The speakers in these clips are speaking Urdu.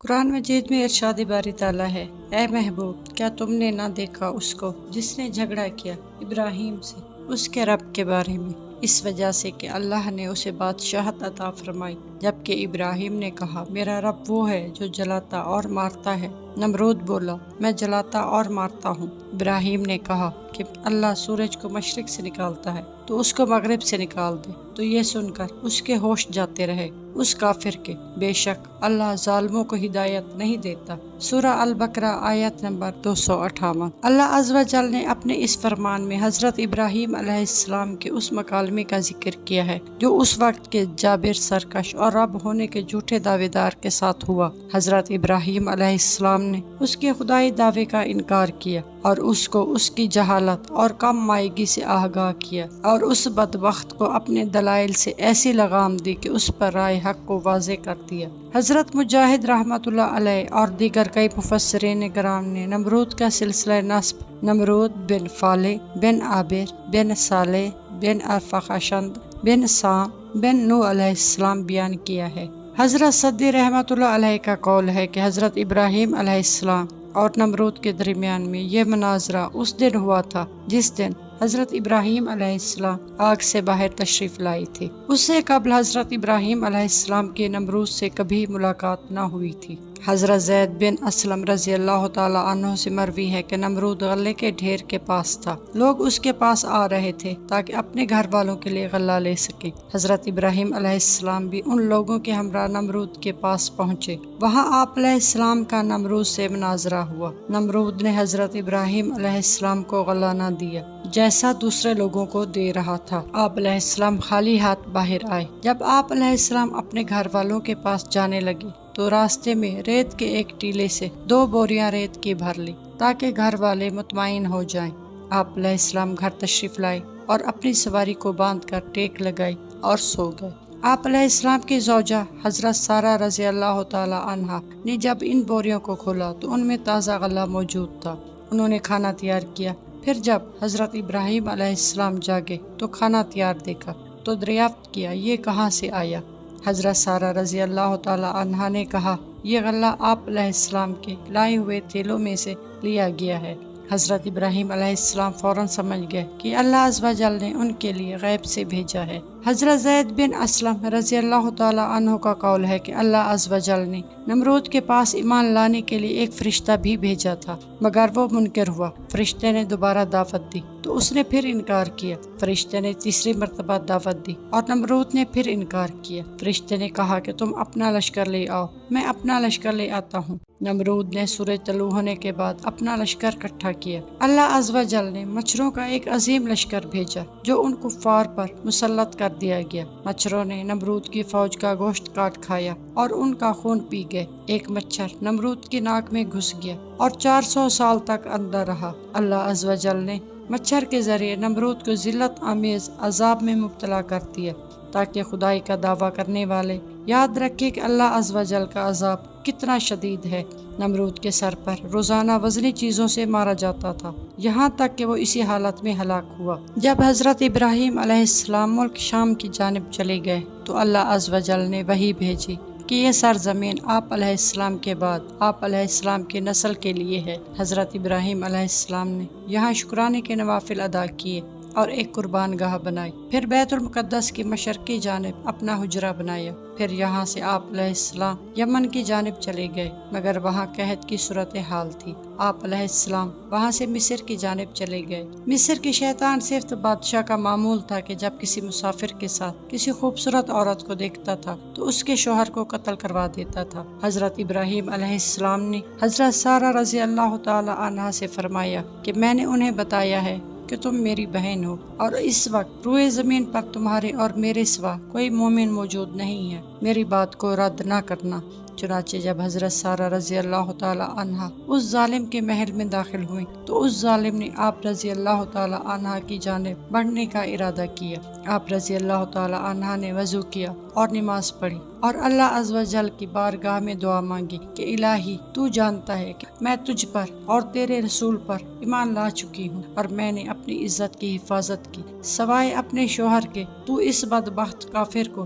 قرآن مجید میں ارشاد باری تعالیٰ ہے، اے محبوب کیا تم نے نہ دیکھا اس کو جس نے جھگڑا کیا ابراہیم سے اس کے رب کے بارے میں، اس وجہ سے کہ اللہ نے اسے بادشاہت عطا فرمائی، جبکہ ابراہیم نے کہا میرا رب وہ ہے جو جلاتا اور مارتا ہے۔ نمرود بولا میں جلاتا اور مارتا ہوں۔ ابراہیم نے کہا کہ اللہ سورج کو مشرق سے نکالتا ہے تو اس کو مغرب سے نکال دے، تو یہ سن کر اس کے ہوش جاتے رہے اس کافر کے، بے شک اللہ ظالموں کو ہدایت نہیں دیتا۔ سورہ البقرہ آیت نمبر 258۔ اللہ عز و جل نے اپنے اس فرمان میں حضرت ابراہیم علیہ السلام کے اس مکالمے کا ذکر کیا ہے جو اس وقت کے جابر سرکش اور رب ہونے کے جھوٹے دعوے دار کے ساتھ ہوا۔ حضرت ابراہیم علیہ السلام نے اس کے خدائی دعوے کا انکار کیا اور اس کو اس کی جہالت اور کم مائگی سے آگاہ کیا، اور اس بدبخت کو اپنے دلائل سے ایسی لگام دی کہ اس پر رائے حق کو واضح کر دیا۔ حضرت مجاہد رحمۃ اللہ علیہ اور دیگر کئی مفسرین کرام نے نمرود کا سلسلہ نسب نمرود بن فالح بن عابر بن صالح بن ارفخشد بن سام بن نوح علیہ السلام بیان کیا ہے۔ حضرت صدی رحمۃ اللہ علیہ کا قول ہے کہ حضرت ابراہیم علیہ السلام اور نمرود کے درمیان میں یہ مناظرہ اس دن ہوا تھا جس دن حضرت ابراہیم علیہ السلام آگ سے باہر تشریف لائی تھی۔ اس سے قبل حضرت ابراہیم علیہ السلام کی نمرود سے کبھی ملاقات نہ ہوئی تھی۔ حضرت زید بن اسلم رضی اللہ تعالی عنہ سے مروی ہے کہ نمرود غلے کے ڈھیر کے پاس تھا، لوگ اس کے پاس آ رہے تھے تاکہ اپنے گھر والوں کے لیے غلہ لے سکیں۔ حضرت ابراہیم علیہ السلام بھی ان لوگوں کے ہمراہ نمرود کے پاس پہنچے، وہاں آپ علیہ السلام کا نمرود سے مناظرہ ہوا۔ نمرود نے حضرت ابراہیم علیہ السلام کو غلہ نہ دیا جیسا دوسرے لوگوں کو دے رہا تھا۔ آپ علیہ السلام خالی ہاتھ باہر آئے۔ جب آپ علیہ السلام اپنے گھر والوں کے پاس جانے لگے تو راستے میں ریت کے ایک ٹیلے سے 2 بوریاں ریت کی بھر لی تاکہ گھر والے مطمئن ہو جائیں۔ آپ علیہ السلام گھر تشریف لائے اور اپنی سواری کو باندھ کر ٹیک لگائی اور سو گئے۔ آپ علیہ السلام کی زوجہ حضرت سارہ رضی اللہ تعالی عنہا نے جب ان بوریوں کو کھولا تو ان میں تازہ غلہ موجود تھا۔ انہوں نے کھانا تیار کیا۔ پھر جب حضرت ابراہیم علیہ السلام جاگے تو کھانا تیار دیکھا تو دریافت کیا یہ کہاں سے آیا۔ حضرت سارہ رضی اللہ تعالی عنہا نے کہا یہ غلہ آپ علیہ السلام کے لائے ہوئے تھیلوں میں سے لیا گیا ہے۔ حضرت ابراہیم علیہ السلام فوراً سمجھ گئے کہ اللہ عز و جل نے ان کے لیے غیب سے بھیجا ہے۔ حضرت زید بن اسلم رضی اللہ تعالی عنہ کا قول ہے کہ اللہ عز و جل نے نمرود کے پاس ایمان لانے کے لیے ایک فرشتہ بھی بھیجا تھا، مگر وہ منکر ہوا۔ فرشتے نے دوبارہ دعوت دی تو اس نے پھر انکار کیا۔ فرشتے نے تیسری مرتبہ دعوت دی اور نمرود نے پھر انکار کیا۔ فرشتے نے کہا کہ تم اپنا لشکر لے آؤ، میں اپنا لشکر لے آتا ہوں۔ نمرود نے سورج طلوع ہونے کے بعد اپنا لشکر اکٹھا کیا۔ اللہ عز و جل نے مچھروں کا ایک عظیم لشکر بھیجا جو ان کفار پر مسلط کر دیا گیا۔ مچھروں نے نمرود کی فوج کا گوشت کاٹ کھایا اور ان کا خون پی گئے۔ ایک مچھر نمرود کی ناک میں گھس گیا اور 400 سال تک اندر رہا۔ اللہ عز و جل نے مچھر کے ذریعے نمرود کو ذلت آمیز عذاب میں مبتلا کر دیا تاکہ خدائی کا دعویٰ کرنے والے یاد رکھے کہ اللہ عز و جل کا عذاب کتنا شدید ہے۔ نمرود کے سر پر روزانہ وزنی چیزوں سے مارا جاتا تھا، یہاں تک کہ وہ اسی حالت میں ہلاک ہوا۔ جب حضرت ابراہیم علیہ السلام ملک شام کی جانب چلے گئے تو اللہ عز و جل نے وحی بھیجی کہ یہ سرزمین آپ علیہ السلام کے بعد آپ علیہ السلام کی نسل کے لیے ہے۔ حضرت ابراہیم علیہ السلام نے یہاں شکرانے کے نوافل ادا کیے اور ایک قربان گاہ بنائی، پھر بیت المقدس کی مشرقی جانب اپنا حجرہ بنایا۔ پھر یہاں سے آپ علیہ السلام یمن کی جانب چلے گئے، مگر وہاں قحط کی صورتحال تھی۔ آپ علیہ السلام وہاں سے مصر کی جانب چلے گئے۔ مصر کے شیطان صرف بادشاہ کا معمول تھا کہ جب کسی مسافر کے ساتھ کسی خوبصورت عورت کو دیکھتا تھا تو اس کے شوہر کو قتل کروا دیتا تھا۔ حضرت ابراہیم علیہ السلام نے حضرت سارہ رضی اللہ تعالی عنہا سے فرمایا کہ میں نے انہیں بتایا ہے کہ تم میری بہن ہو اور اس وقت روئے زمین پر تمہارے اور میرے سوا کوئی مومن موجود نہیں ہے، میری بات کو رد نہ کرنا۔ چنانچہ جب حضرت سارہ رضی اللہ تعالی عنہا اس ظالم کے محل میں داخل ہوئیں تو اس ظالم نے آپ رضی اللہ تعالی عنہا کی جانب بڑھنے کا ارادہ کیا۔ آپ رضی اللہ تعالی عنہا نے وضو کیا اور نماز پڑھی اور اللہ عز و جل کی بارگاہ میں دعا مانگی کہ الہی تو جانتا ہے کہ میں تجھ پر اور تیرے رسول پر ایمان لا چکی ہوں اور میں نے اپنی عزت کی حفاظت کی، سوائے اپنے شوہر کے تو اس بدبخت کافر کو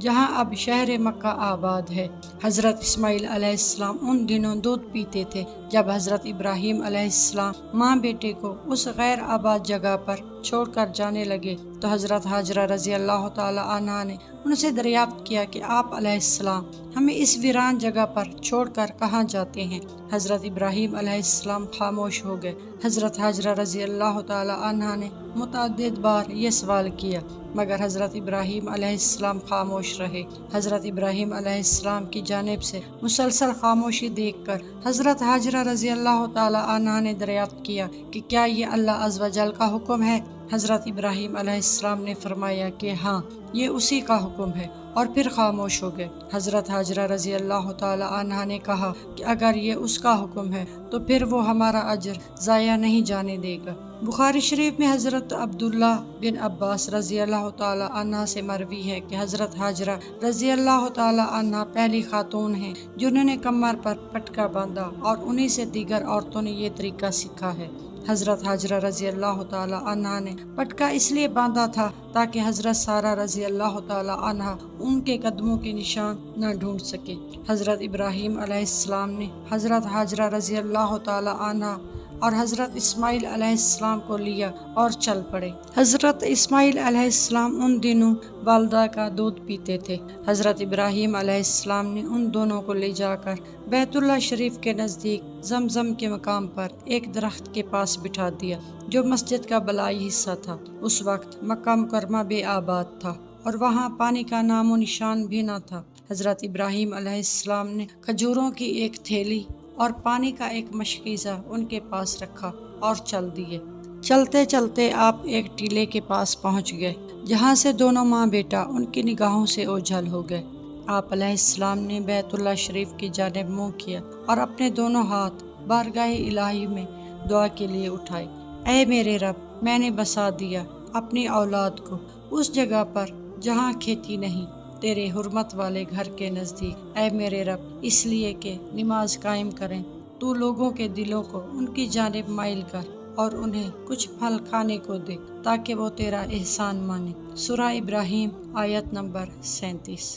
جہاں اب شہر مکہ آباد ہے۔ حضرت اسماعیل علیہ السلام ان دنوں دودھ پیتے تھے جب حضرت ابراہیم علیہ السلام ماں بیٹے کو اس غیر آباد جگہ پر چھوڑ کر جانے لگے تو حضرت ہاجرہ رضی اللہ تعالی عنہا نے ان سے دریافت کیا کہ آپ علیہ السلام ہمیں اس ویران جگہ پر چھوڑ کر کہاں جاتے ہیں؟ حضرت ابراہیم علیہ السلام خاموش ہو گئے۔ حضرت ہاجرہ رضی اللہ تعالی عنہا نے متعدد بار یہ سوال کیا مگر حضرت ابراہیم علیہ السلام خاموش رہے۔ حضرت ابراہیم علیہ السلام کی جانب سے مسلسل خاموشی دیکھ کر حضرت ہاجرہ رضی اللہ تعالی عنہا نے دریافت کیا کہ کیا یہ اللہ عز و جل کا حکم ہے؟ حضرت ابراہیم علیہ السلام نے فرمایا کہ ہاں، یہ اسی کا حکم ہے، اور پھر خاموش ہو گئے۔ حضرت ہاجرہ رضی اللہ تعالی عنہا نے کہا کہ اگر یہ اس کا حکم ہے تو پھر وہ ہمارا اجر ضائع نہیں جانے دے گا۔ بخاری شریف میں حضرت عبداللہ بن عباس رضی اللہ تعالی عنہ سے مروی ہے کہ حضرت ہاجرہ رضی اللہ تعالی عنہ پہلی خاتون ہیں جنہوں نے کمر پر پٹکا باندھا، اور انہی سے دیگر عورتوں نے یہ طریقہ سیکھا ہے۔ حضرت ہاجرہ رضی اللہ تعالی عنہ نے پٹکا اس لیے باندھا تھا تاکہ حضرت سارہ رضی اللہ تعالی عنہ ان کے قدموں کے نشان نہ ڈھونڈ سکے۔ حضرت ابراہیم علیہ السلام نے حضرت ہاجرہ رضی اللہ تعالی عنہ اور حضرت اسماعیل علیہ السلام کو لیا اور چل پڑے۔ حضرت اسماعیل علیہ السلام ان دنوں والدہ کا دودھ پیتے تھے۔ حضرت ابراہیم علیہ السلام نے ان دونوں کو لے جا کر بیت اللہ شریف کے نزدیک زمزم کے مقام پر ایک درخت کے پاس بٹھا دیا جو مسجد کا بالائی حصہ تھا۔ اس وقت مکہ مکرمہ بے آباد تھا اور وہاں پانی کا نام و نشان بھی نہ تھا۔ حضرت ابراہیم علیہ السلام نے کھجوروں کی ایک تھیلی اور پانی کا ایک مشکیزہ ان کے پاس رکھا اور چل دیے۔ چلتے چلتے آپ ایک ٹیلے کے پاس پہنچ گئے جہاں سے دونوں ماں بیٹا ان کی نگاہوں سے اوجھل ہو گئے۔ آپ علیہ السلام نے بیت اللہ شریف کی جانب منہ کیا اور اپنے دونوں ہاتھ بارگاہ الہی میں دعا کے لیے اٹھائے۔ اے میرے رب، میں نے بسا دیا اپنی اولاد کو اس جگہ پر جہاں کھیتی نہیں، تیرے حرمت والے گھر کے نزدیک۔ اے میرے رب، اس لیے کہ نماز قائم کریں، تو لوگوں کے دلوں کو ان کی جانب مائل کر اور انہیں کچھ پھل کھانے کو دے تاکہ وہ تیرا احسان مانے۔ سورہ ابراہیم آیت نمبر 37۔